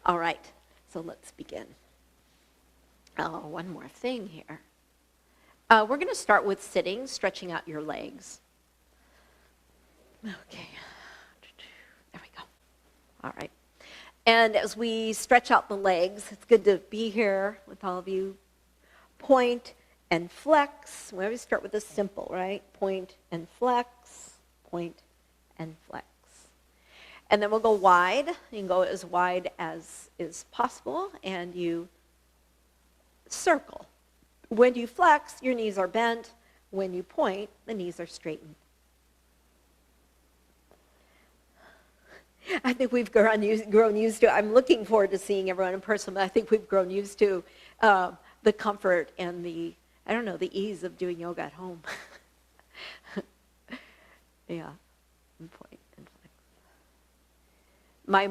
All right, so let's begin. Oh, one more thing here. We're going to start with sitting, stretching out your legs. Okay, there we go. All right. And as we stretch out the legs, it's good to be here with all of you. Point and flex. We always start with the simple, right? Point and flex, point and flex. And then we'll go wide. You can go as wide as is possible, and you circle. When you flex, your knees are bent. When you point, the knees are straightened. I think we've grown used to, I'm looking forward to seeing everyone in person, but I think we've grown used to the comfort and the ease of doing yoga at home. Yeah, and point and flex. My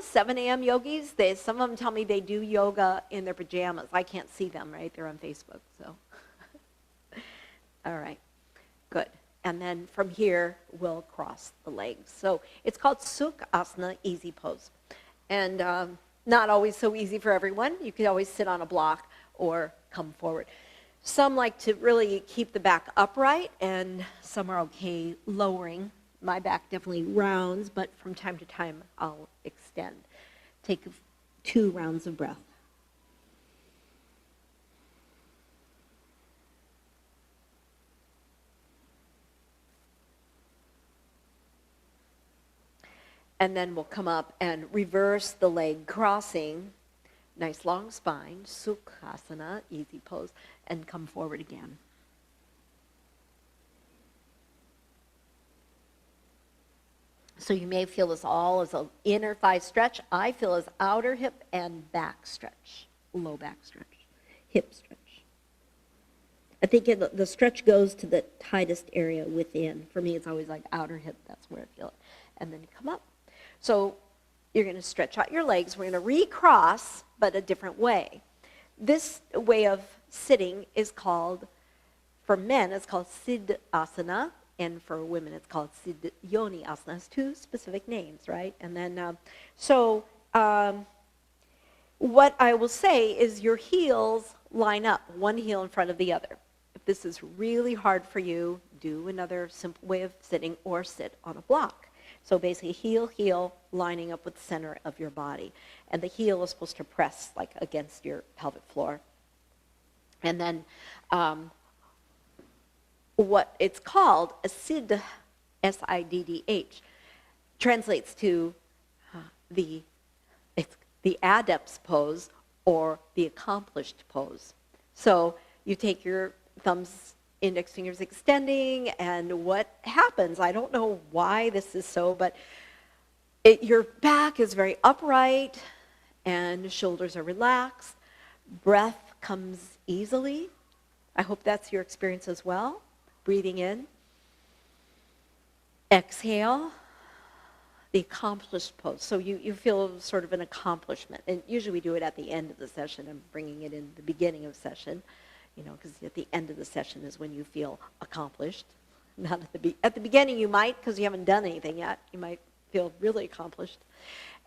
7 a.m. yogis, some of them tell me they do yoga in their pajamas. I can't see them, right? They're on Facebook, so. All right, good. And then from here, we'll cross the legs. So it's called Sukhasana, easy pose. And not always so easy for everyone. You could always sit on a block or come forward. Some like to really keep the back upright, and some are okay lowering. My back definitely rounds, but from time to time, I'll extend. Take 2 rounds of breath. And then we'll come up and reverse the leg crossing. Nice long spine, Sukhasana, easy pose, and come forward again. So you may feel this all as an inner thigh stretch. I feel as outer hip and back stretch, low back stretch, hip stretch. I think the stretch goes to the tightest area within. For me, it's always like outer hip, that's where I feel it. And then you come up. So you're going to stretch out your legs. We're going to recross, but a different way. This way of sitting is called, for men, it's called Siddhasana, and for women, it's called Yoni Asana. It's 2 specific names, right? And then, what I will say is your heels line up, one heel in front of the other. If this is really hard for you, do another simple way of sitting or sit on a block. So basically, heel, lining up with the center of your body. And the heel is supposed to press like against your pelvic floor. And then what it's called, a Siddh, S-I-D-D-H, translates to the adept's pose or the accomplished pose. So you take your thumbs, index fingers extending, and what happens, I don't know why this is so, but your back is very upright and shoulders are relaxed. Breath comes easily. I hope that's your experience as well. Breathing in. Exhale. The accomplished pose. So you feel sort of an accomplishment. And usually we do it at the end of the session. I'm bringing it in the beginning of session. Because at the end of the session is when you feel accomplished. Not at the beginning you might, because you haven't done anything yet. You might feel really accomplished.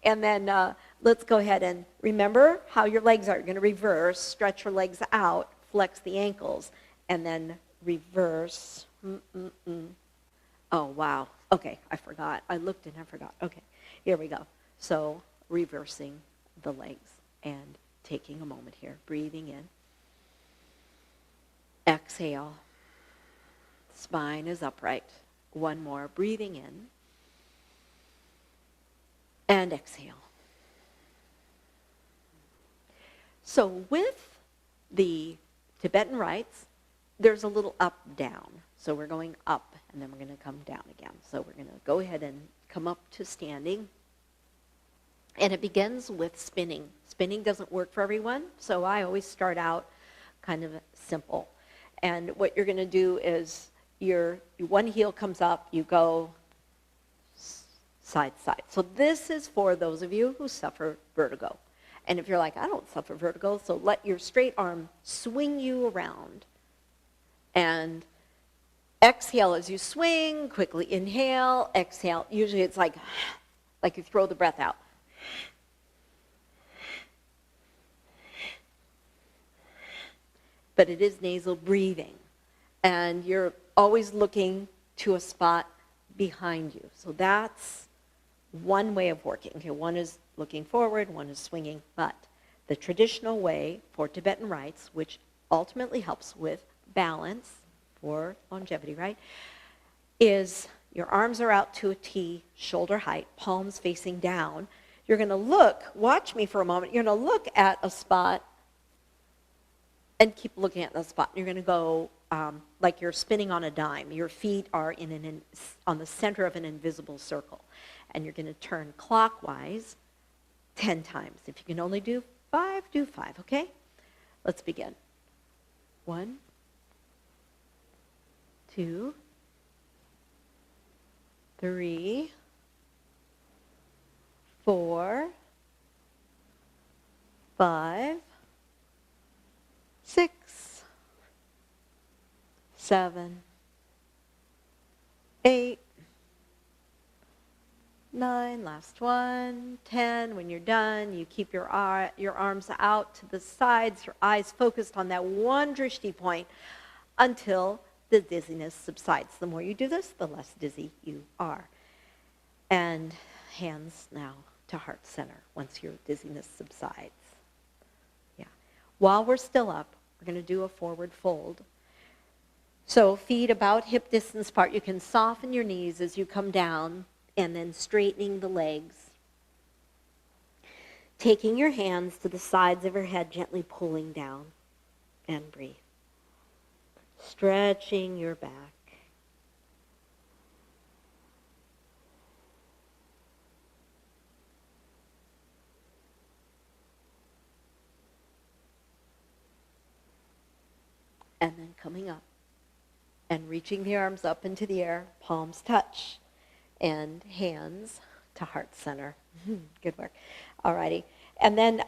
And then let's go ahead and remember how your legs are. You're going to reverse, stretch your legs out, flex the ankles, and then reverse. Oh, wow. Okay, I forgot. I looked and I forgot. Okay, here we go. So reversing the legs and taking a moment here, breathing in. Exhale. Spine is upright. One more. Breathing in. And exhale. So with the Tibetan rites, there's a little up-down. So we're going up, and then we're going to come down again. So we're going to go ahead and come up to standing. And it begins with spinning. Spinning doesn't work for everyone, so I always start out kind of simple. And what you're going to do is your one heel comes up, you go side to side. So this is for those of you who suffer vertigo. And if you're like, I don't suffer vertigo, so let your straight arm swing you around. And exhale as you swing, quickly inhale, exhale. Usually it's like you throw the breath out. but it is nasal breathing. And you're always looking to a spot behind you. So that's one way of working. Okay, one is looking forward, one is swinging, but the traditional way for Tibetan rites, which ultimately helps with balance for longevity, right, is your arms are out to a T, shoulder height, palms facing down. You're going to look, watch me for a moment, you're going to look at a spot and keep looking at the spot. You're going to go like you're spinning on a dime. Your feet are on the center of an invisible circle. And you're going to turn clockwise 10 times. If you can only do 5, do 5, okay? Let's begin. 1, 2, 3, 4, 5, 6, 7, 8, 9, last one, 10. When you're done, you keep your arms out to the sides, your eyes focused on that one drishti point until the dizziness subsides. The more you do this, the less dizzy you are. And hands now to heart center once your dizziness subsides. Yeah. While we're still up, we're going to do a forward fold. So feet about hip distance apart. You can soften your knees as you come down, and then straightening the legs. Taking your hands to the sides of your head, gently pulling down, and breathe. Stretching your back. And then coming up and reaching the arms up into the air, palms touch. And hands to heart center. Good work. Alrighty. And then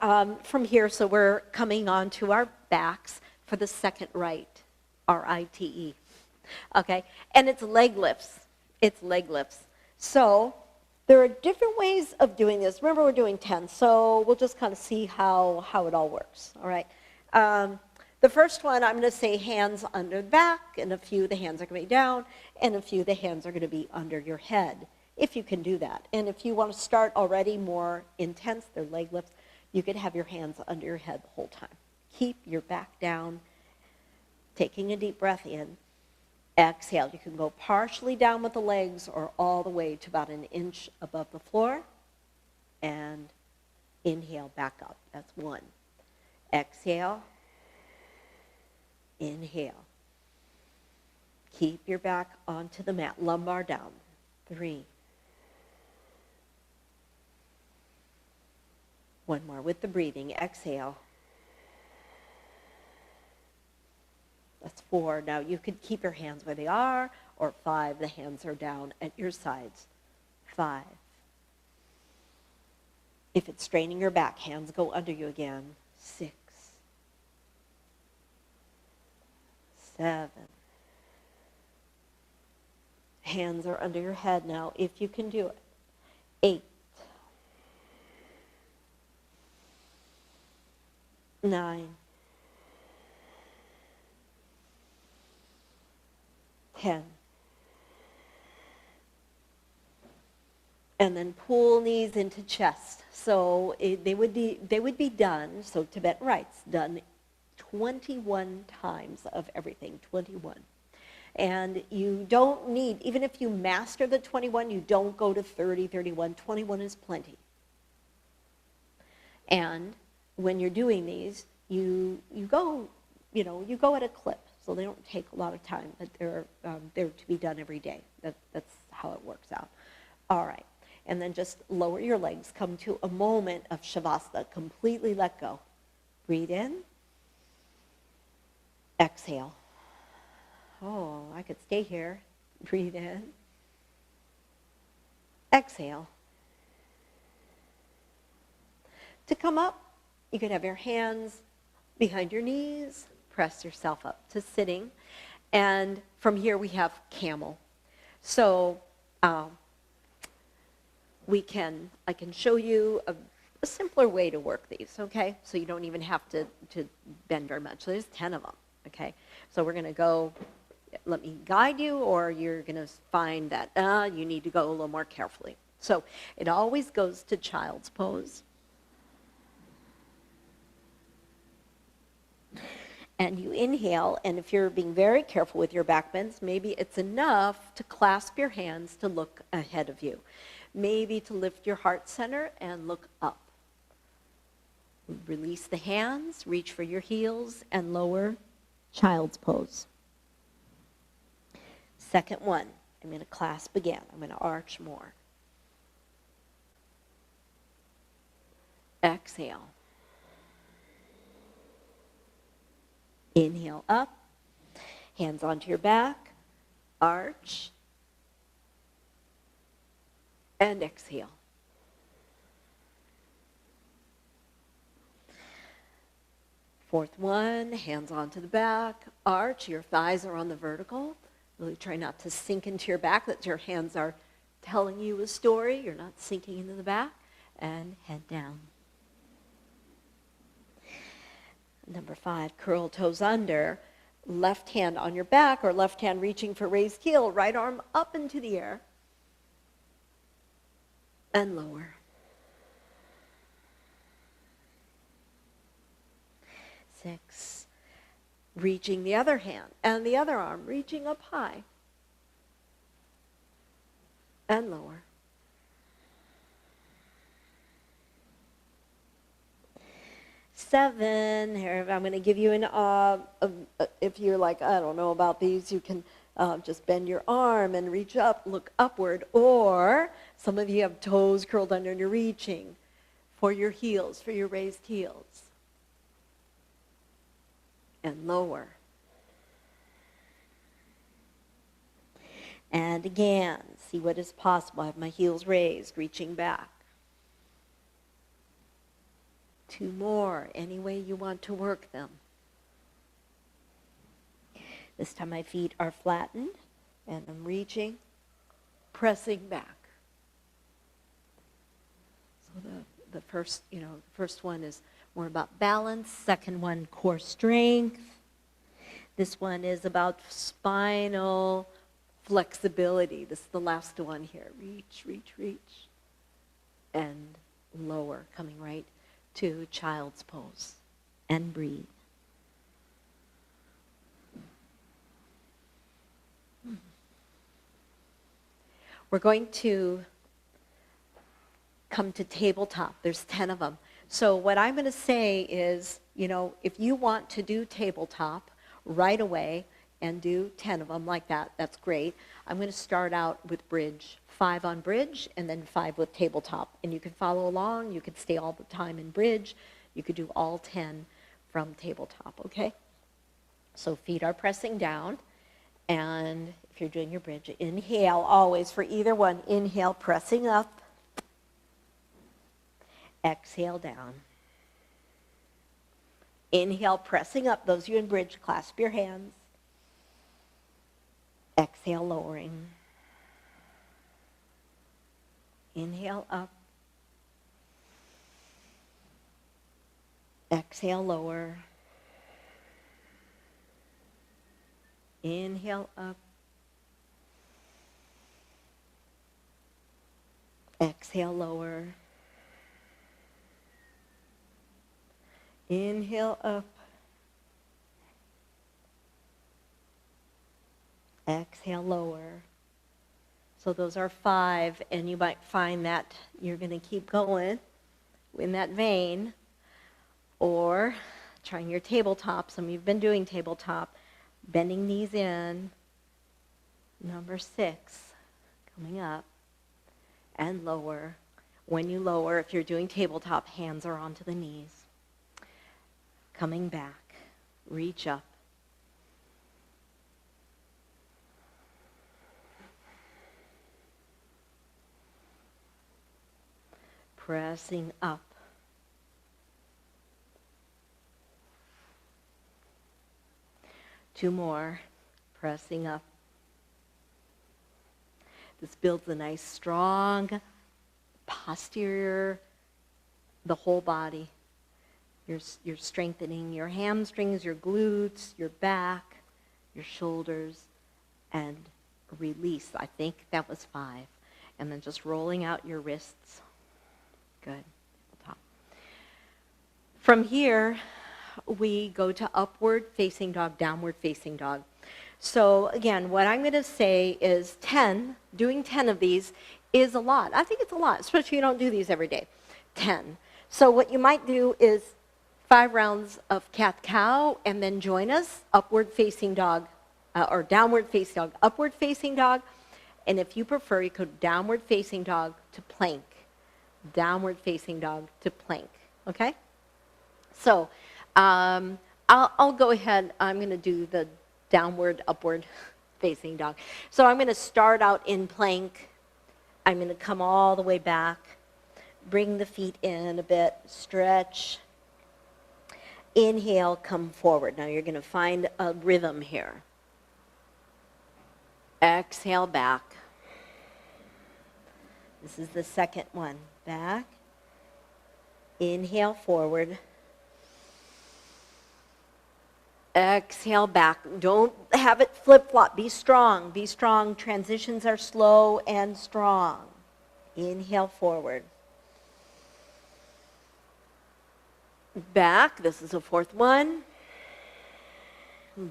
from here, so we're coming on to our backs for the second rite, R-I-T-E. Okay? And it's leg lifts. It's leg lifts. So there are different ways of doing this. Remember, we're doing 10, so we'll just kind of see how it all works. All right? The first one, I'm going to say hands under the back, and a few of the hands are going to be down, and a few of the hands are going to be under your head, if you can do that. And if you want to start already more intense, they're leg lifts, you could have your hands under your head the whole time. Keep your back down, taking a deep breath in. Exhale. You can go partially down with the legs or all the way to about an inch above the floor. And inhale, back up. That's 1. Exhale. Inhale. Keep your back onto the mat, lumbar down. 3. 1 more with the breathing. Exhale. That's 4. Now you could keep your hands where they are, or 5, the hands are down at your sides. 5. If it's straining your back, hands go under you again. 6. 7. Hands are under your head now, if you can do it. 8. 9. 10. And then pull knees into chest. So they would be done, so Tibetan rites, done 21 times of everything, 21. And you don't need, even if you master the 21, you don't go to 30, 31. 21 is plenty. And when you're doing these, you go at a clip. So they don't take a lot of time, but they're to be done every day. That's how it works out. All right. And then just lower your legs. Come to a moment of Shavasana. Completely let go. Breathe in. Exhale. Oh, I could stay here. Breathe in. Exhale. To come up, you could have your hands behind your knees. Press yourself up to sitting. And from here we have camel. So I can show you a simpler way to work these, okay? So you don't even have to bend very much. So there's 10 of them. okay? So we're going to go, let me guide you, or you're going to find that you need to go a little more carefully. So it always goes to child's pose. And you inhale, and if you're being very careful with your back bends, maybe it's enough to clasp your hands to look ahead of you. Maybe to lift your heart center and look up. Release the hands, reach for your heels, and lower child's pose. Second one, I'm going to clasp again. I'm going to arch more. Exhale. Inhale up, hands onto your back, arch, and exhale. Fourth one, hands onto the back, arch, your thighs are on the vertical. Really try not to sink into your back, that your hands are telling you a story. You're not sinking into the back, and head down. Number 5, curl toes under, left hand on your back or left hand reaching for raised heel, right arm up into the air and lower. 6, reaching the other hand and the other arm, reaching up high and lower. 7, here I'm going to give you an, if you're like, I don't know about these, you can just bend your arm and reach up, look upward, or some of you have toes curled under and you're reaching for your heels, for your raised heels. And lower. And again, see what is possible. I have my heels raised, reaching back. 2 more, any way you want to work them. This time my feet are flattened and I'm reaching, pressing back. So the first one is more about balance. Second one, core strength. This one is about spinal flexibility. This is the last one here. Reach, reach, reach. And lower, coming right to child's pose. And breathe. We're going to come to tabletop. There's 10 of them. So what I'm going to say is, if you want to do tabletop right away and do 10 of them like that, that's great. I'm going to start out with bridge, 5 on bridge, and then 5 with tabletop. And you can follow along. You could stay all the time in bridge. You could do all 10 from tabletop, okay? So feet are pressing down. And if you're doing your bridge, inhale always for either one. Inhale, pressing up. Exhale down. Inhale, pressing up. Those of you in bridge, clasp your hands. Exhale, lowering. Inhale up. Exhale, lower. Inhale up. Exhale, lower. Inhale up. Exhale, lower. So those are 5, and you might find that you're going to keep going in that vein, or trying your tabletop. Some of you have been doing tabletop, bending knees in. Number 6, coming up, and lower. When you lower, if you're doing tabletop, hands are onto the knees. Coming back, reach up. Pressing up. Two more, pressing up. This builds a nice, strong posterior, the whole body. You're strengthening your hamstrings, your glutes, your back, your shoulders, and release. I think that was 5. And then just rolling out your wrists. Good. Top. From here, we go to upward facing dog, downward facing dog. So again, what I'm going to say is 10, doing 10 of these is a lot. I think it's a lot, especially if you don't do these every day. 10. So what you might do is 5 rounds of cat-cow, and then join us, upward facing dog, or downward facing dog, upward facing dog, and if you prefer, you could downward facing dog to plank, downward facing dog to plank, okay? So I'll go ahead, I'm going to do the downward, upward facing dog. So I'm going to start out in plank. I'm going to come all the way back, bring the feet in a bit, stretch. Inhale, come forward. Now you're going to find a rhythm here. Exhale, back. This is the second one. Back. Inhale, forward. Exhale, back. Don't have it flip-flop. Be strong. Be strong. Transitions are slow and strong. Inhale, forward. Back. This is the 4th one.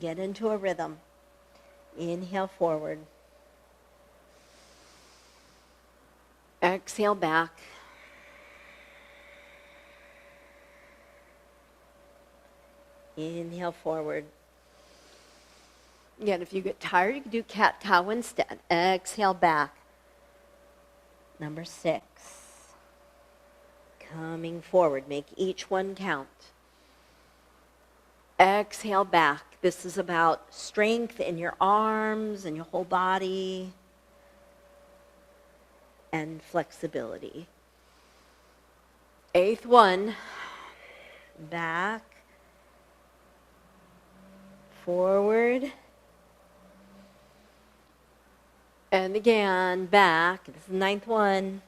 Get into a rhythm. Inhale, forward. Exhale, back. Inhale, forward. Again, if you get tired, you can do cat-cow instead. Exhale, back. Number 6. Coming forward. Make each one count. Exhale, back. This is about strength in your arms and your whole body and flexibility. 8th one. Back. Forward. And again, back. This is the 9th one.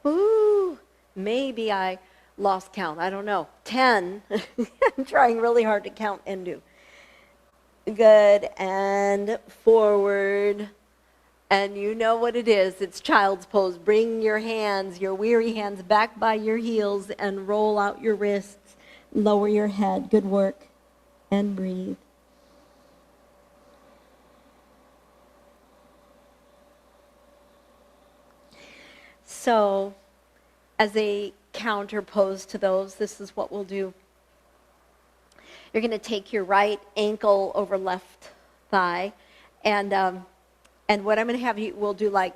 Ooh, maybe I lost count. I don't know. 10. I'm trying really hard to count and do. Good. And forward. And you know what it is. It's child's pose. Bring your hands, your weary hands, back by your heels and roll out your wrists. Lower your head. Good work. And breathe. So, as a counter pose to those, this is what we'll do. You're going to take your right ankle over left thigh, and what I'm going to have you, we'll do like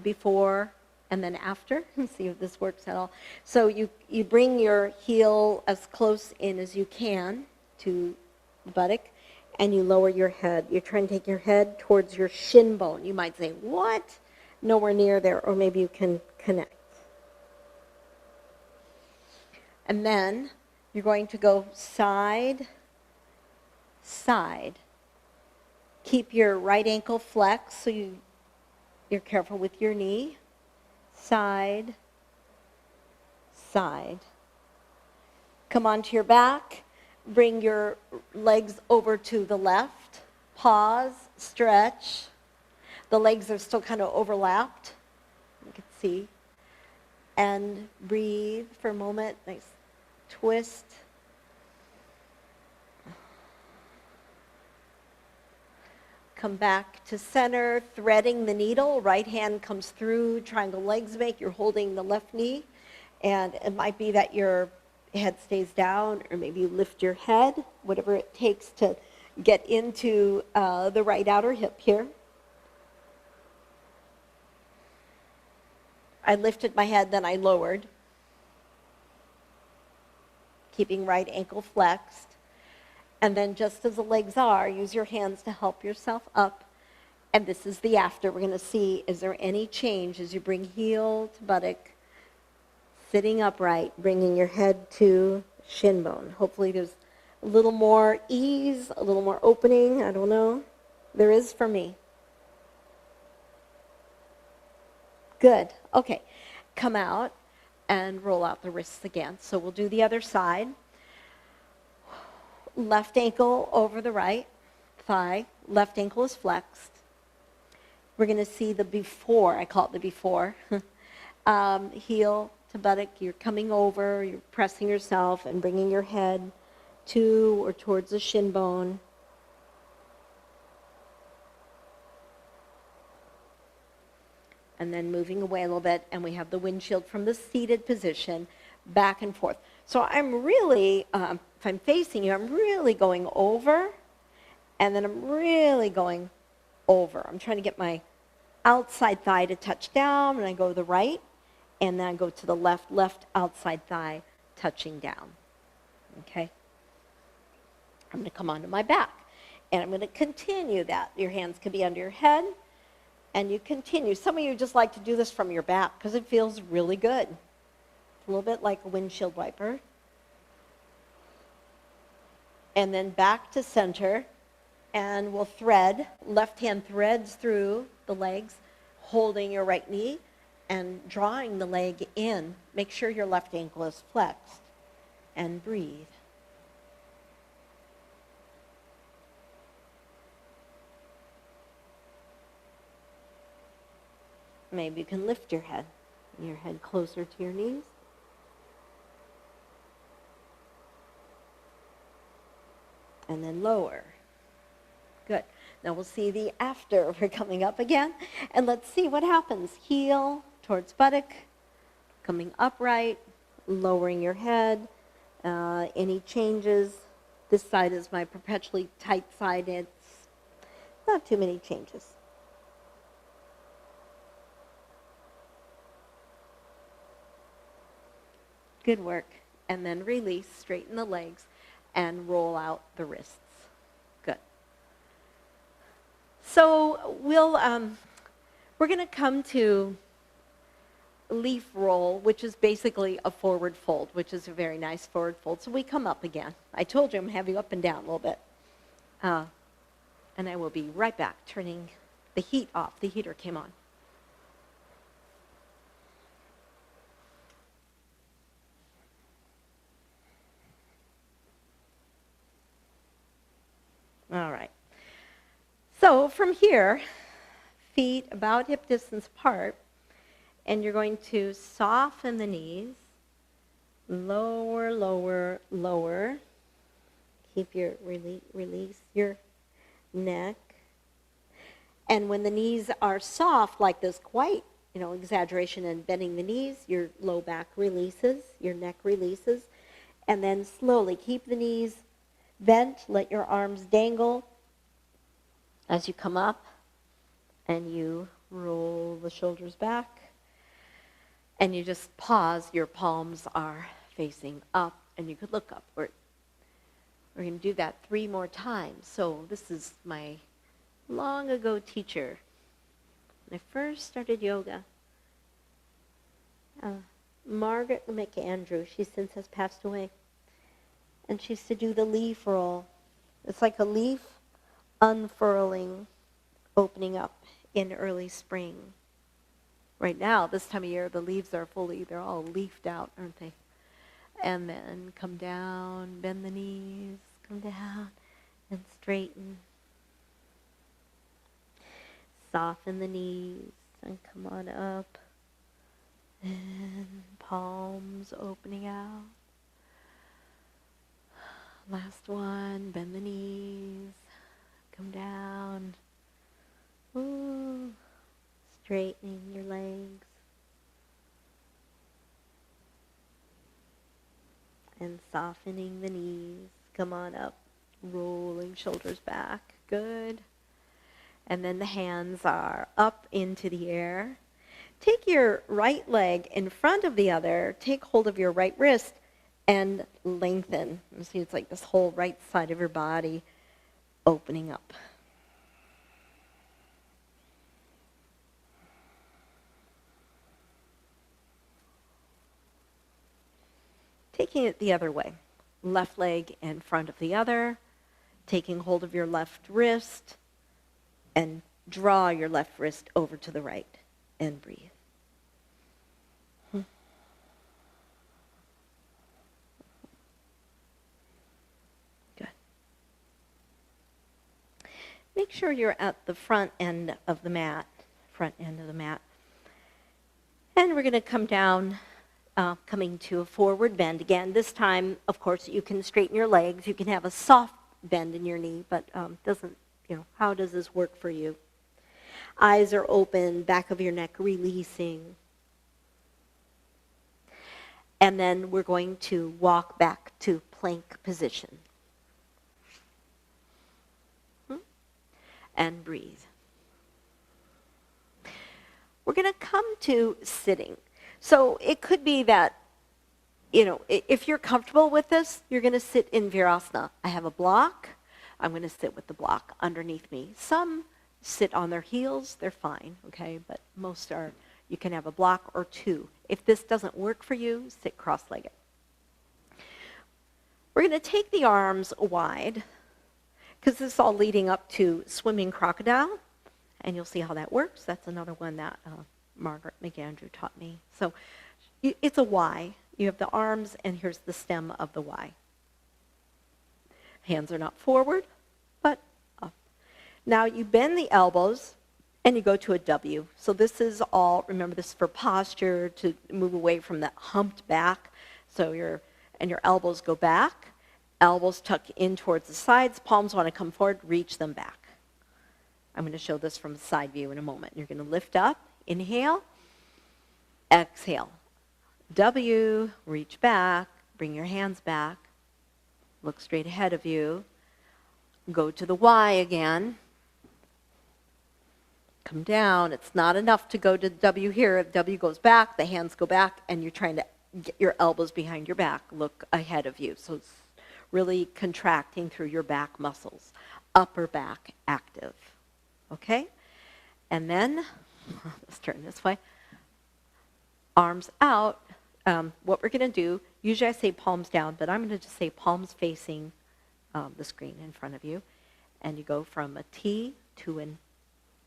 before and then after, and see if this works at all. So you bring your heel as close in as you can to the buttock, and you lower your head. You're trying to take your head towards your shin bone. You might say, what? Nowhere near there, or maybe you can connect. And then you're going to go side, side. Keep your right ankle flexed so you're careful with your knee. Side, side. Come onto your back. Bring your legs over to the left. Pause, stretch. The legs are still kind of overlapped. You can see. And breathe for a moment. Nice twist. Come back to center, threading the needle. Right hand comes through, triangle legs make. You're holding the left knee. And it might be that your head stays down, or maybe you lift your head, whatever it takes to get into the right outer hip here. I lifted my head, then I lowered. Keeping right ankle flexed. And then just as the legs are, use your hands to help yourself up. And this is the after. We're going to see, is there any change as you bring heel to buttock, sitting upright, bringing your head to shin bone. Hopefully there's a little more ease, a little more opening. I don't know. There is for me. Good. Okay. Come out and roll out the wrists again. So we'll do the other side. Left ankle over the right thigh. Left ankle is flexed. We're going to see the before. I call it the before. Heel to buttock. You're coming over. You're pressing yourself and bringing your head to or towards the shin bone. And then moving away a little bit, and we have the windshield from the seated position back and forth. So I'm really, if I'm facing you, I'm really going over, and then I'm really going over. I'm trying to get my outside thigh to touch down, and I go to the right, and then I go to the left outside thigh touching down. Okay? I'm going to come onto my back, and I'm going to continue that. Your hands can be under your head, and you continue. Some of you just like to do this from your back because it feels really good. It's a little bit like a windshield wiper. And then back to center, and we'll thread. Left hand threads through the legs, holding your right knee and drawing the leg in. Make sure your left ankle is flexed, and breathe. Maybe you can lift your head closer to your knees. And then lower. Good. Now we'll see the after. We're coming up again. And let's see what happens. Heel towards buttock, coming upright, lowering your head. Any changes? This side is my perpetually tight side. It's not too many changes. Good work. And then release, straighten the legs, and roll out the wrists. Good. So we're going to come to leaf roll, which is basically a forward fold, which is a very nice forward fold. So we come up again. I told you I'm going to have you up and down a little bit. And I will be right back, turning the heat off. The heater came on. All right. So from here, feet about hip distance apart, and you're going to soften the knees, lower, lower, lower. Keep your release your neck. And when the knees are soft like this, quite, exaggeration and bending the knees, your low back releases, your neck releases, and then slowly keep the knees bent, let your arms dangle as you come up, and you roll the shoulders back, and you just pause. Your palms are facing up, and you could look upward. We're going to do that 3 more times. So this is my long ago teacher. When I first started yoga, Margaret McAndrew, she since has passed away. And she used to do the leaf roll. It's like a leaf unfurling, opening up in early spring. Right now, this time of year, the leaves are they're all leafed out, aren't they? And then come down, bend the knees, come down, and straighten. Soften the knees, and come on up. And palms opening out. Last one, bend the knees, come down. Ooh, straightening your legs. And softening the knees, come on up, rolling shoulders back, good. And then the hands are up into the air. Take your right leg in front of the other, take hold of your right wrist, and lengthen. You see, it's like this whole right side of your body opening up. Taking it the other way. Left leg in front of the other, taking hold of your left wrist, and draw your left wrist over to the right, and breathe. make sure you're at the front end of the mat. And we're going to come down, coming to a forward bend again. This time, of course, you can straighten your legs. You can have a soft bend in your knee, but how does this work for you? Eyes are open, back of your neck releasing. And then we're going to walk back to plank position. And breathe. We're going to come to sitting. So it could be that, if you're comfortable with this, you're going to sit in Virasana. I have a block. I'm going to sit with the block underneath me. Some sit on their heels. They're fine, okay? But most are, you can have a block or two. If this doesn't work for you, sit cross-legged. We're going to take the arms wide, because this is all leading up to swimming crocodile, and you'll see how that works. That's another one that Margaret McAndrew taught me. So it's a Y. You have the arms, and here's the stem of the Y. Hands are not forward, but up. Now you bend the elbows, and you go to a W. So this is all, remember this is for posture, to move away from that humped back. So your elbows go back. Elbows tuck in towards the sides. Palms want to come forward. Reach them back. I'm going to show this from a side view in a moment. You're going to lift up. Inhale. Exhale. W. Reach back. Bring your hands back. Look straight ahead of you. Go to the Y again. Come down. It's not enough to go to the W here. If W goes back, the hands go back, and you're trying to get your elbows behind your back. Look ahead of you. So it's really contracting through your back muscles. Upper back active. Okay? And then, let's turn this way. Arms out. What we're going to do, usually I say palms down, but I'm going to just say palms facing the screen in front of you. And you go from a T to an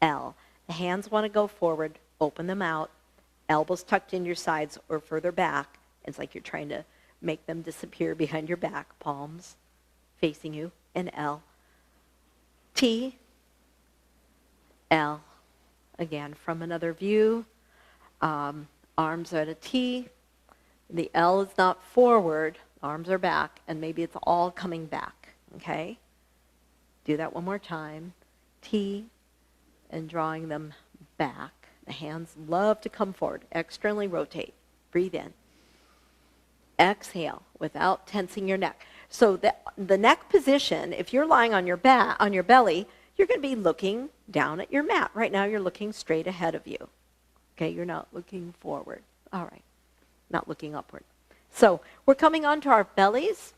L. The hands want to go forward. Open them out. Elbows tucked in your sides or further back. It's like you're trying to make them disappear behind your back. Palms facing you. And L. T. L. Again, from another view. Arms are at a T. The L is not forward. Arms are back. And maybe it's all coming back. Okay? Do that one more time. T. And drawing them back. The hands love to come forward. Externally rotate. Breathe in. Exhale without tensing your neck. So the neck position, if you're lying on your back, on your belly, you're going to be looking down at your mat. Right now you're looking straight ahead of you. Okay, you're not looking forward. All right, not looking upward. So we're coming onto our bellies.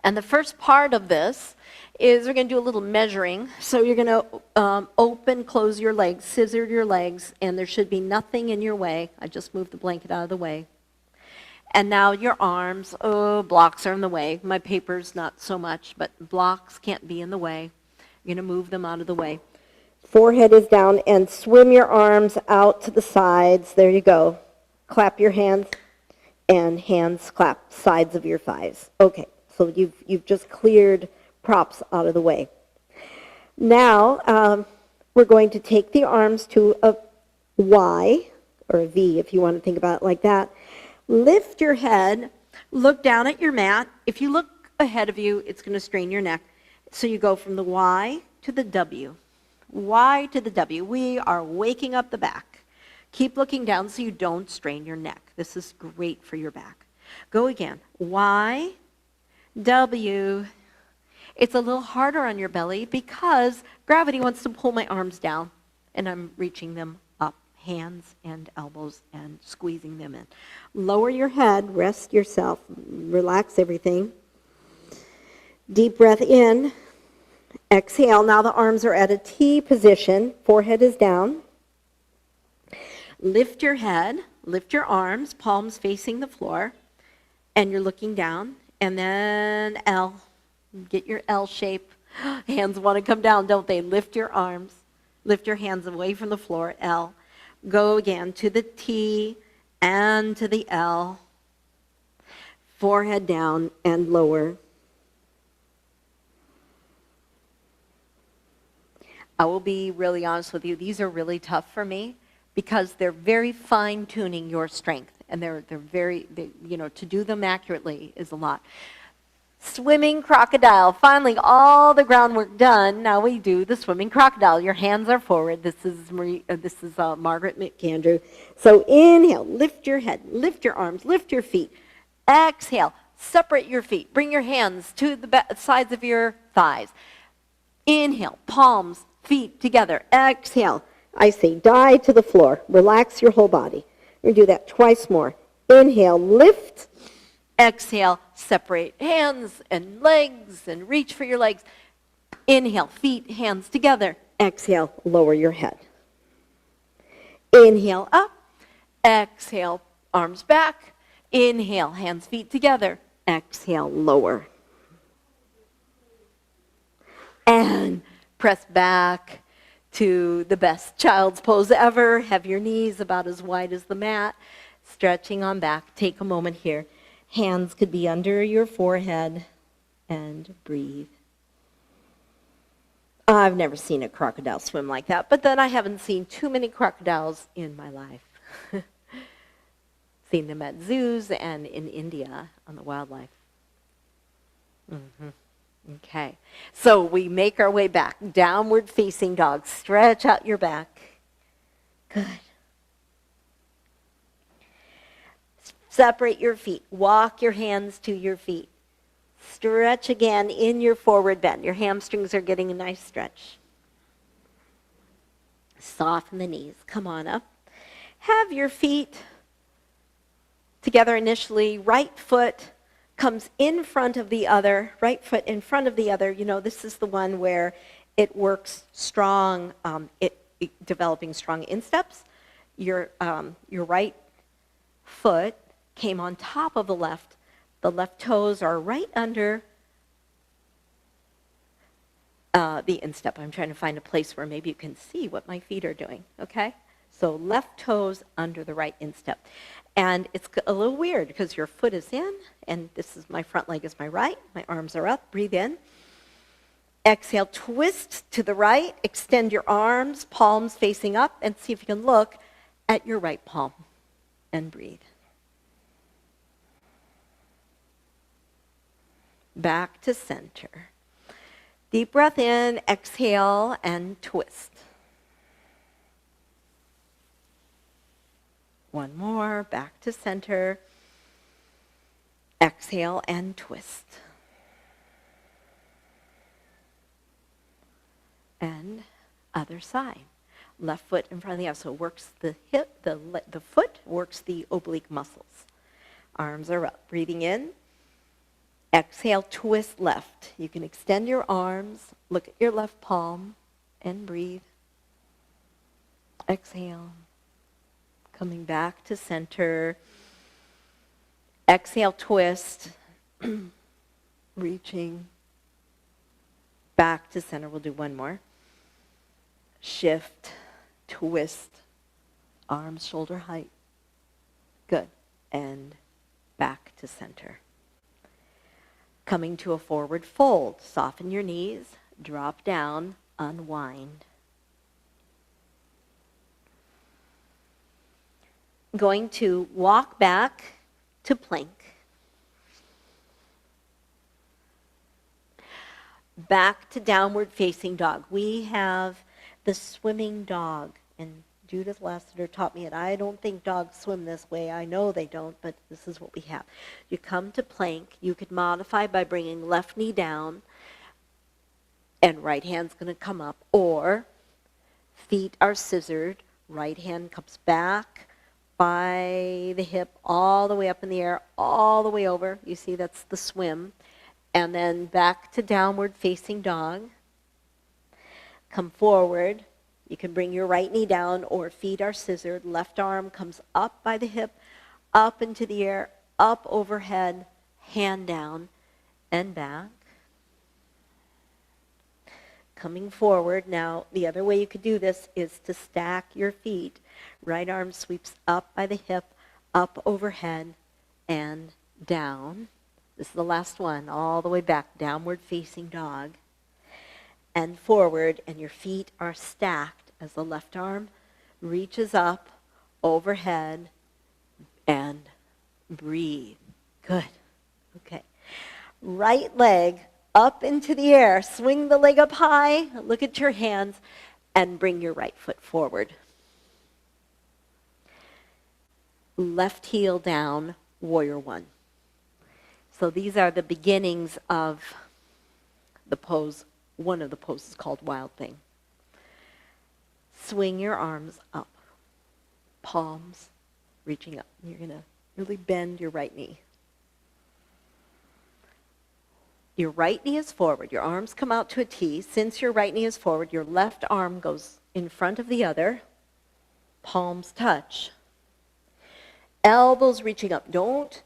And the first part of this is we're going to do a little measuring. So you're going to open, close your legs, scissor your legs, and there should be nothing in your way. I just moved the blanket out of the way. And now your arms, blocks are in the way. My paper's not so much, but blocks can't be in the way. You're going to move them out of the way. Forehead is down, and swim your arms out to the sides. There you go. Clap your hands, and hands clap sides of your thighs. Okay, so you've just cleared props out of the way. Now, we're going to take the arms to a Y, or a V if you want to think about it like that. Lift your head, look down at your mat. If you look ahead of you, it's going to strain your neck. So you go from the Y to the W. Y to the W. We are waking up the back. Keep looking down so you don't strain your neck. This is great for your back. Go again. Y, W. It's a little harder on your belly because gravity wants to pull my arms down, and I'm reaching them up, hands and elbows, and squeezing them in. Lower your head, rest yourself, relax everything. Deep breath in. Exhale. Now the arms are at a T position. Forehead is down. Lift your head, lift your arms, palms facing the floor, and you're looking down. And then L. Get your L shape. Hands want to come down, don't they? Lift your arms. Lift your hands away from the floor. L. Go again to the T and to the L. Forehead down and lower. I will be really honest with you. These are really tough for me because they're very fine-tuning your strength. And to do them accurately is a lot. Swimming crocodile. Finally, all the groundwork done. Now we do the swimming crocodile. Your hands are forward. This is Margaret McAndrew. So inhale, lift your head, lift your arms, lift your feet. Exhale, separate your feet. Bring your hands to the sides of your thighs. Inhale, palms, feet together. Exhale. I say dive to the floor. Relax your whole body. We're going to do that twice more. Inhale, lift. Exhale, separate hands and legs and reach for your legs. Inhale, feet, hands together. Exhale, lower your head. Inhale, up. Exhale, arms back. Inhale, hands, feet together. Exhale, lower. And press back to the best child's pose ever. Have your knees about as wide as the mat. Stretching on back. Take a moment here. Hands could be under your forehead and breathe. I've never seen a crocodile swim like that, but then I haven't seen too many crocodiles in my life. Seen them at zoos and in India on the wildlife. Okay, so we make our way back. Downward facing dog. Stretch out your back. Good. Separate your feet. Walk your hands to your feet. Stretch again in your forward bend. Your hamstrings are getting a nice stretch. Soften the knees. Come on up. Have your feet together initially. Right foot comes in front of the other. Right foot in front of the other. You know, this is the one where it works strong, developing strong insteps. Your right foot came on top of the left. The left toes are right under the instep. I'm trying to find a place where maybe you can see what my feet are doing, okay? So left toes under the right instep. And it's a little weird because your foot is in, and this is my front leg is my right. My arms are up. Breathe in. Exhale, twist to the right. Extend your arms, palms facing up, and see if you can look at your right palm and breathe. Back to center. Deep breath in, exhale, and twist. One more, back to center. Exhale and twist. And other side. Left foot in front of the other. So it works the hip, the foot works the oblique muscles. Arms are up. Breathing in. Exhale, twist left. You can extend your arms, look at your left palm, and breathe. Exhale. Coming back to center. Exhale, twist. Reaching back to center. We'll do one more. Shift, twist, arms shoulder height. Good. And back to center. Coming to a forward fold. Soften your knees, drop down, unwind. Going to walk back to plank. Back to downward facing dog. We have the swimming dog, and Judith Lassiter taught me it. I don't think dogs swim this way. I know they don't, but this is what we have. You come to plank. You could modify by bringing left knee down, and right hand's going to come up, or feet are scissored. Right hand comes back by the hip, all the way up in the air, all the way over. You see, that's the swim. And then back to downward facing dog. Come forward. You can bring your right knee down, or feet are scissored. Left arm comes up by the hip, up into the air, up overhead, hand down, and back. Coming forward. Now, the other way you could do this is to stack your feet. Right arm sweeps up by the hip, up overhead, and down. This is the last one, all the way back, downward facing dog. and forward, and your feet are stacked as the left arm reaches up overhead, and breathe. Good. Okay. Right leg up into the air. Swing the leg up high. Look at your hands and bring your right foot forward. Left heel down, warrior one. So these are the beginnings of the pose, one of the poses called wild thing. Swing your arms up, palms reaching up. You're going to really bend your right knee. Your right knee is forward. Your arms come out to a T. Since your right knee is forward, your left arm goes in front of the other. Palms touch. Elbows reaching up. Don't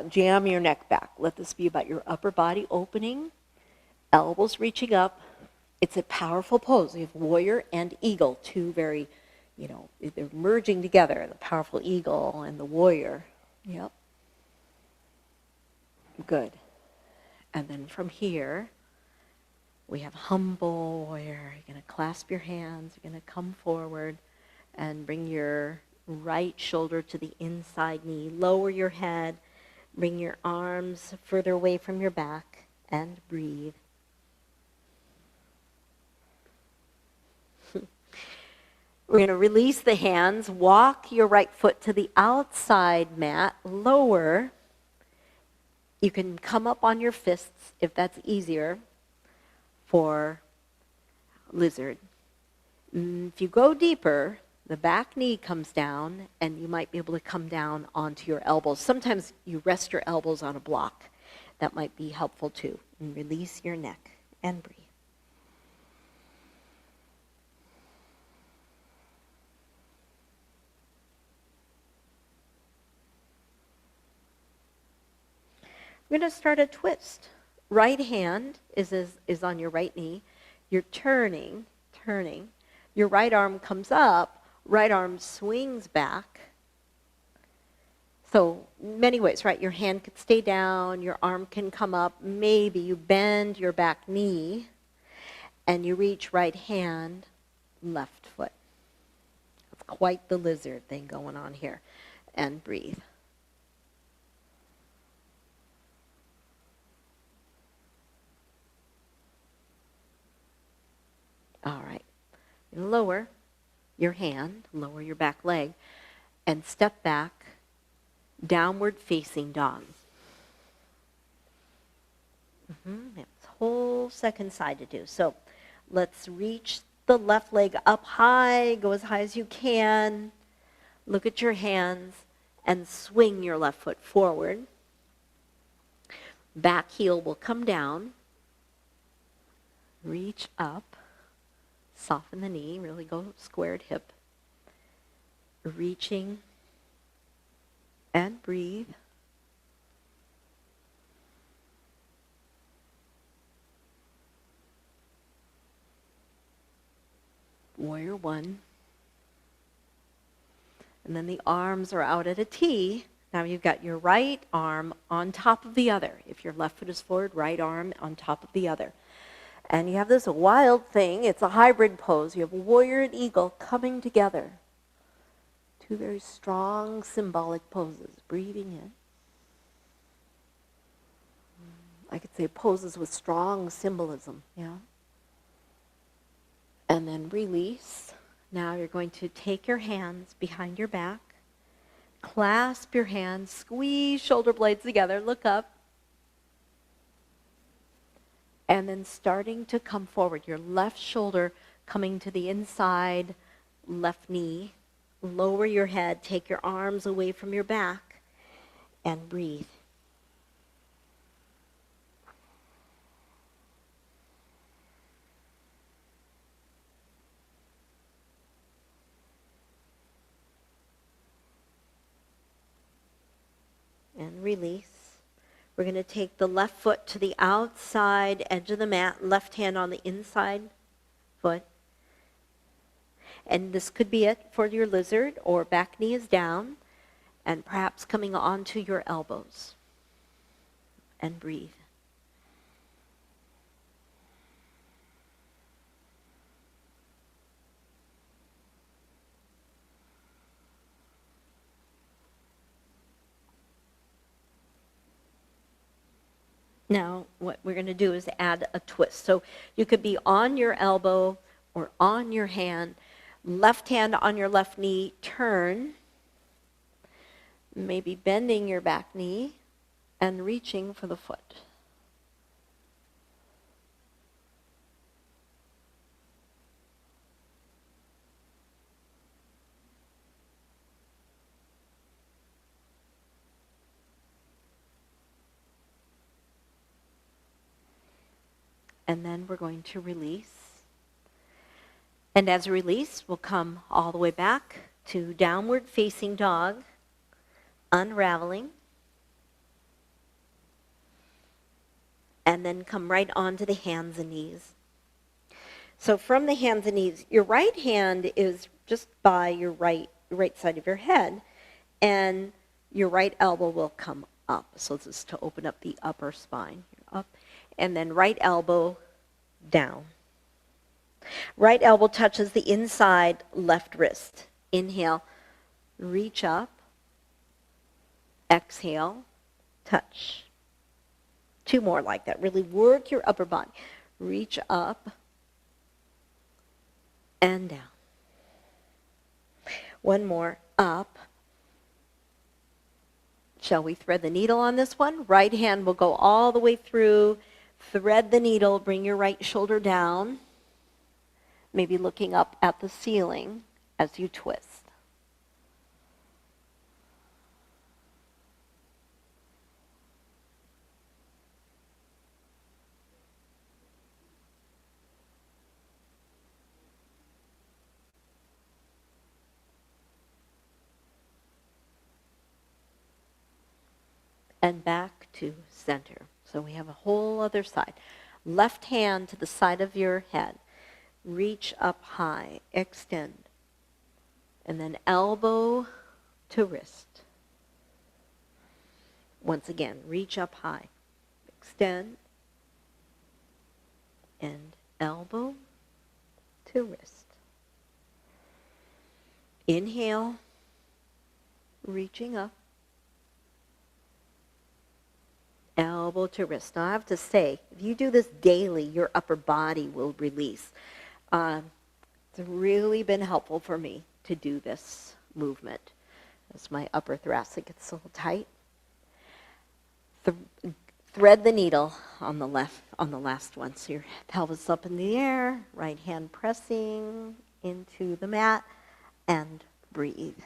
jam your neck back. Let this be about your upper body opening. Elbows reaching up. It's a powerful pose. You have warrior and eagle, two very, they're merging together, the powerful eagle and the warrior. Yep. Good. And then from here, we have humble warrior. You're going to clasp your hands. You're going to come forward and bring your right shoulder to the inside knee. Lower your head. Bring your arms further away from your back and breathe. We're going to release the hands. Walk your right foot to the outside mat. Lower. You can come up on your fists if that's easier for lizard. If you go deeper, the back knee comes down, and you might be able to come down onto your elbows. Sometimes you rest your elbows on a block. That might be helpful too. And release your neck and breathe. We're going to start a twist. Right hand is on your right knee. You're turning. Your right arm comes up. Right arm swings back. So many ways, right? Your hand could stay down. Your arm can come up. Maybe you bend your back knee and you reach right hand, left foot. It's quite the lizard thing going on here. And breathe. All right. Lower your hand, lower your back leg, and step back, downward facing dog. It's a whole second side to do. So let's reach the left leg up high, go as high as you can. Look at your hands and swing your left foot forward. Back heel will come down. Reach up. Soften the knee, really go squared hip. Reaching and breathe. Warrior one. And then the arms are out at a T. Now you've got your right arm on top of the other. If your left foot is forward, right arm on top of the other. And you have this wild thing. It's a hybrid pose. You have warrior and eagle coming together. Two very strong symbolic poses. Breathing in. I could say poses with strong symbolism. Yeah. And then release. Now you're going to take your hands behind your back. Clasp your hands. Squeeze shoulder blades together. Look up. And then starting to come forward, your left shoulder coming to the inside, left knee. Lower your head, take your arms away from your back, and breathe. And release. We're going to take the left foot to the outside edge of the mat, left hand on the inside foot. And this could be it for your lizard, or back knee is down, and perhaps coming onto your elbows. And breathe. Now, what we're going to do is add a twist. So you could be on your elbow or on your hand, left hand on your left knee, turn, maybe bending your back knee and reaching for the foot. And then we're going to release. And as a release, we'll come all the way back to downward facing dog, unraveling, and then come right onto the hands and knees. So from the hands and knees, your right hand is just by your right side of your head, and your right elbow will come up. So this is to open up the upper spine. Up, and then right elbow down. Right elbow touches the inside left wrist. Inhale, reach up. Exhale, touch. 2 more like that. Really work your upper body. Reach up and down. 1 more, up. Shall we thread the needle on this one? Right hand will go all the way through. Thread the needle, bring your right shoulder down, maybe looking up at the ceiling as you twist. And back to center. So we have a whole other side. Left hand to the side of your head. Reach up high, extend. And then elbow to wrist. Once again, reach up high, extend, and elbow to wrist. Inhale, reaching up. Elbow to wrist. Now I have to say, if you do this daily, your upper body will release. It's really been helpful for me to do this movement as my upper thoracic gets a little tight. Thread the needle on the last one. So your pelvis up in the air, right hand pressing into the mat, and breathe.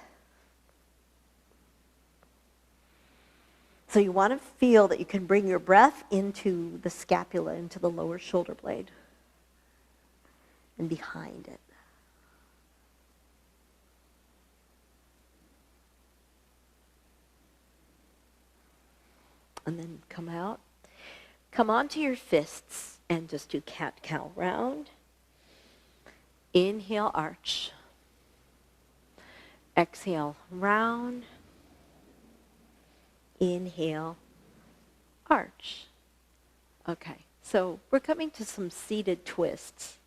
So you want to feel that you can bring your breath into the scapula, into the lower shoulder blade, and behind it. And then come out. Come onto your fists and just do cat-cow round. Inhale, arch. Exhale, round. Inhale, arch. Okay, so we're coming to some seated twists.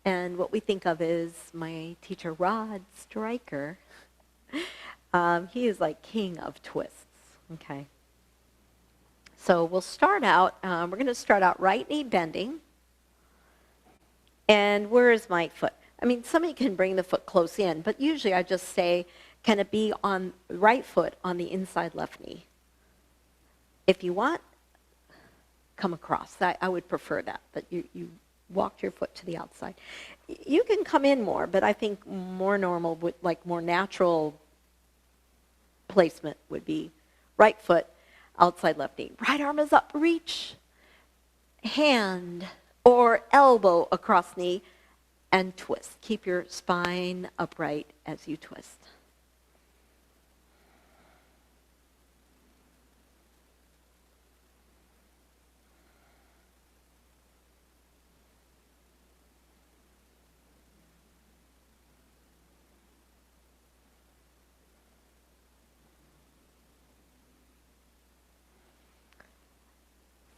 And what we think of is my teacher, Rod Stryker. He is like king of twists, okay? So we'll start out, we're going to start out right knee bending. And where is my foot? I mean, somebody can bring the foot close in, but usually I just say, can it be on right foot on the inside left knee? If you want, come across. I would prefer that you walk your foot to the outside. You can come in more, but I think more normal, like more natural placement would be right foot, outside left knee. Right arm is up, reach, hand or elbow across knee, and twist. Keep your spine upright as you twist.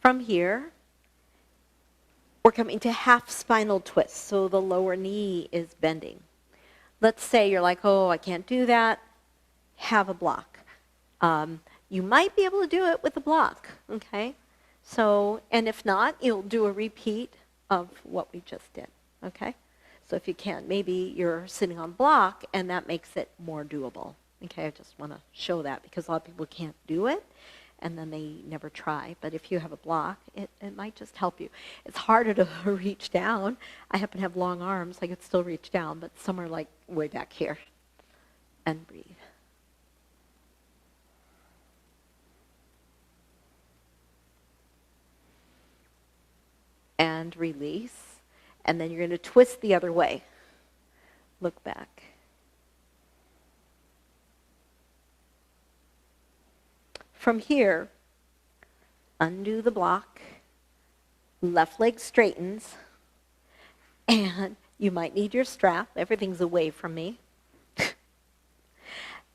From here, we're coming to half spinal twist, so the lower knee is bending. Let's say you're like, oh, I can't do that. Have a block. You might be able to do it with a block, okay? So, and if not, you'll do a repeat of what we just did, okay? So if you can, maybe you're sitting on block and that makes it more doable. Okay, I just want to show that because a lot of people can't do it and then they never try. But if you have a block, it might just help you. It's harder to reach down. I happen to have long arms. I could still reach down, but somewhere like way back here. And breathe. And release. And then you're going to twist the other way. Look back. From here, undo the block, left leg straightens, and you might need your strap. Everything's away from me.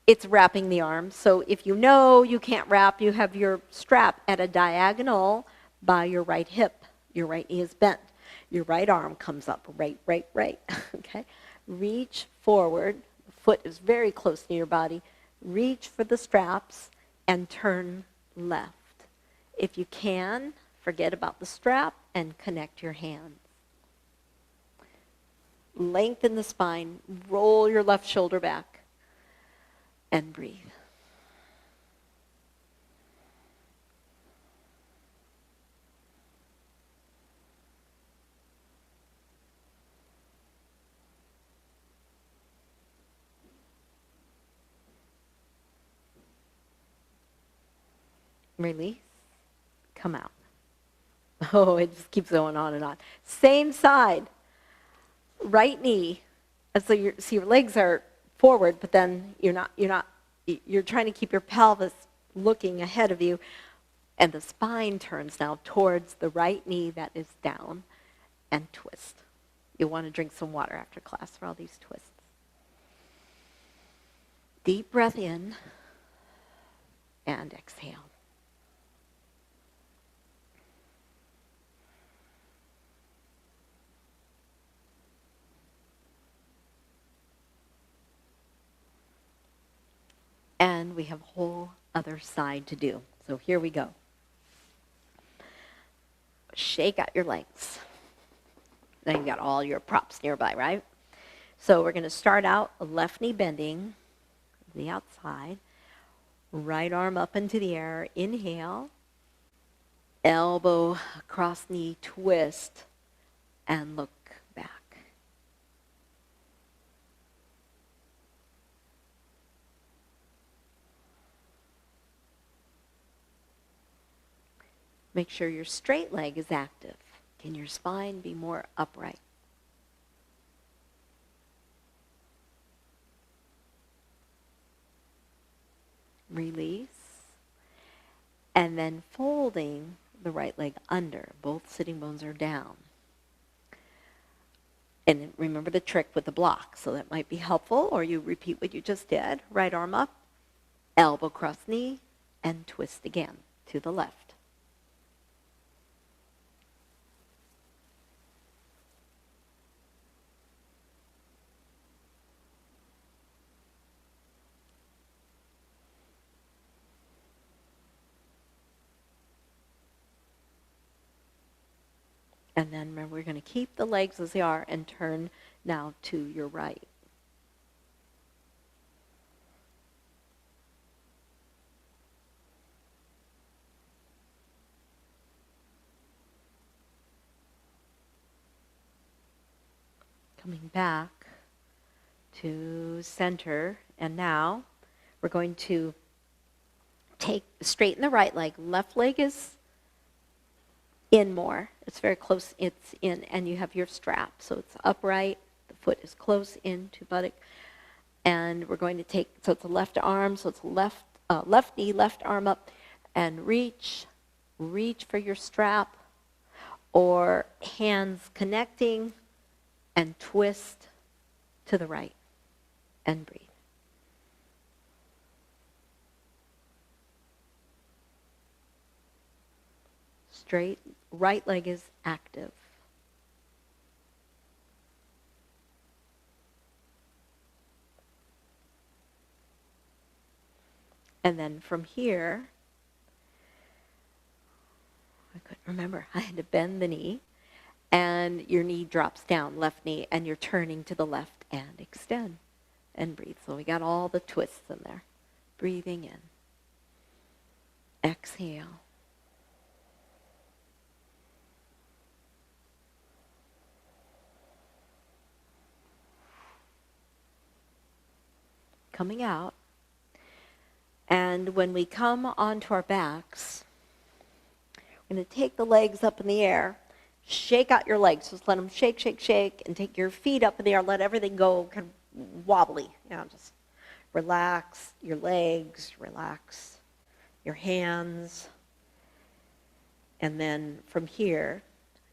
It's wrapping the arms. So if you know you can't wrap, you have your strap at a diagonal by your right hip. Your right knee is bent. Your right arm comes up, right. Okay? Reach forward. The foot is very close to your body. Reach for the straps and turn left. If you can, forget about the strap and connect your hands. Lengthen the spine, roll your left shoulder back, and breathe. Release, come out. Oh, it just keeps going on and on. Same side, right knee. And so your legs are forward, but then you're trying to keep your pelvis looking ahead of you, and the spine turns now towards the right knee that is down, and twist. You'll want to drink some water after class for all these twists. Deep breath in, and exhale. And we have a whole other side to do. So here we go. Shake out your legs. Now you've got all your props nearby, right? So we're going to start out left knee bending, the outside. Right arm up into the air. Inhale. Elbow across knee, twist, and look back. Make sure your straight leg is active. Can your spine be more upright? Release. And then folding the right leg under. Both sitting bones are down. And remember the trick with the block. So that might be helpful, or you repeat what you just did. Right arm up, elbow cross knee, and twist again to the left. And then remember, we're going to keep the legs as they are and turn now to your right. Coming back to center. And now we're going to straighten the right leg. Left leg is in more. It's very close. It's in, and you have your strap. So it's upright. The foot is close into buttock. And we're going to take, so it's a left arm, so it's left knee, left arm up, and reach for your strap, or hands connecting, and twist to the right, and breathe. Straight, right leg is active. And then from here, we're Remember, I had to bend the knee, and your knee drops down, left knee, and you're turning to the left and extend and breathe. So we got all the twists in there. Breathing in. Exhale. Coming out. And when we come onto our backs, we're going to take the legs up in the air, shake out your legs. Just let them shake, shake, shake, and take your feet up in the air. Let everything go kind of wobbly. Just relax your legs, relax your hands. And then from here,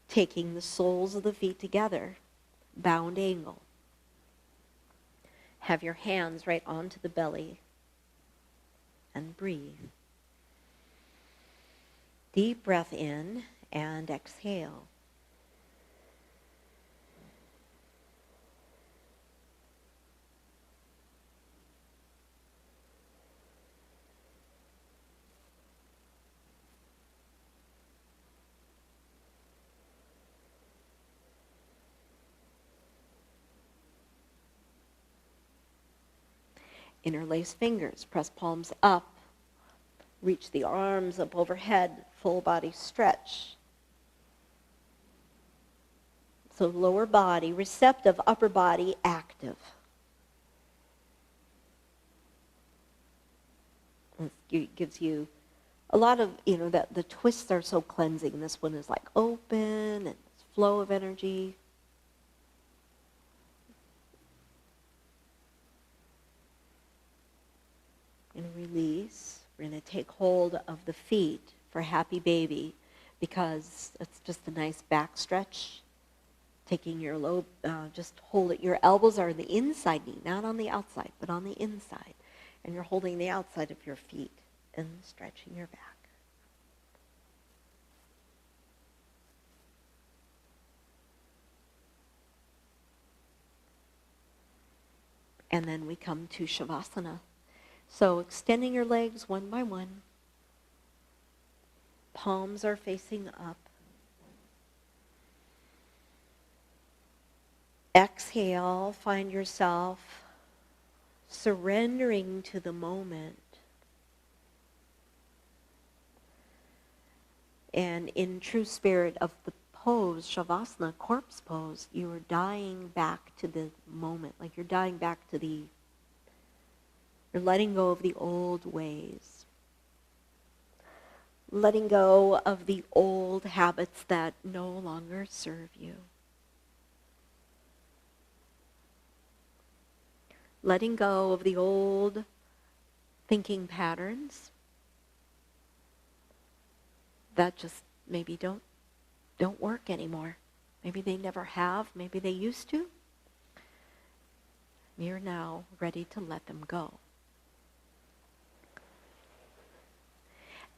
taking the soles of the feet together, bound angle. Have your hands right onto the belly and breathe. Deep breath in and exhale. Interlace fingers, press palms up, reach the arms up overhead, full body stretch. So lower body receptive, upper body active. It gives you a lot of, that the twists are so cleansing. This one is like open and flow of energy. And release. We're going to take hold of the feet for happy baby because it's just a nice back stretch. Taking your low, just hold it. Your elbows are on the inside knee, not on the outside, but on the inside. And you're holding the outside of your feet and stretching your back. And then we come to Shavasana. So extending your legs one by one. Palms are facing up. Exhale, find yourself surrendering to the moment. And in true spirit of the pose, Shavasana, corpse pose, you are dying back to the moment. Like you're dying back to you're letting go of the old ways. Letting go of the old habits that no longer serve you. Letting go of the old thinking patterns that just maybe don't work anymore. Maybe they never have, maybe they used to. You're now ready to let them go.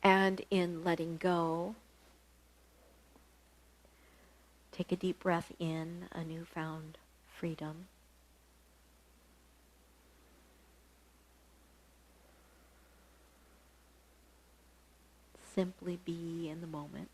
And in letting go, take a deep breath in, a newfound freedom. Simply be in the moment.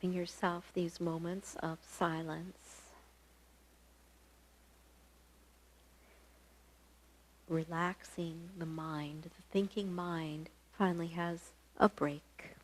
giving yourself these moments of silence, relaxing the mind. The thinking mind finally has a break.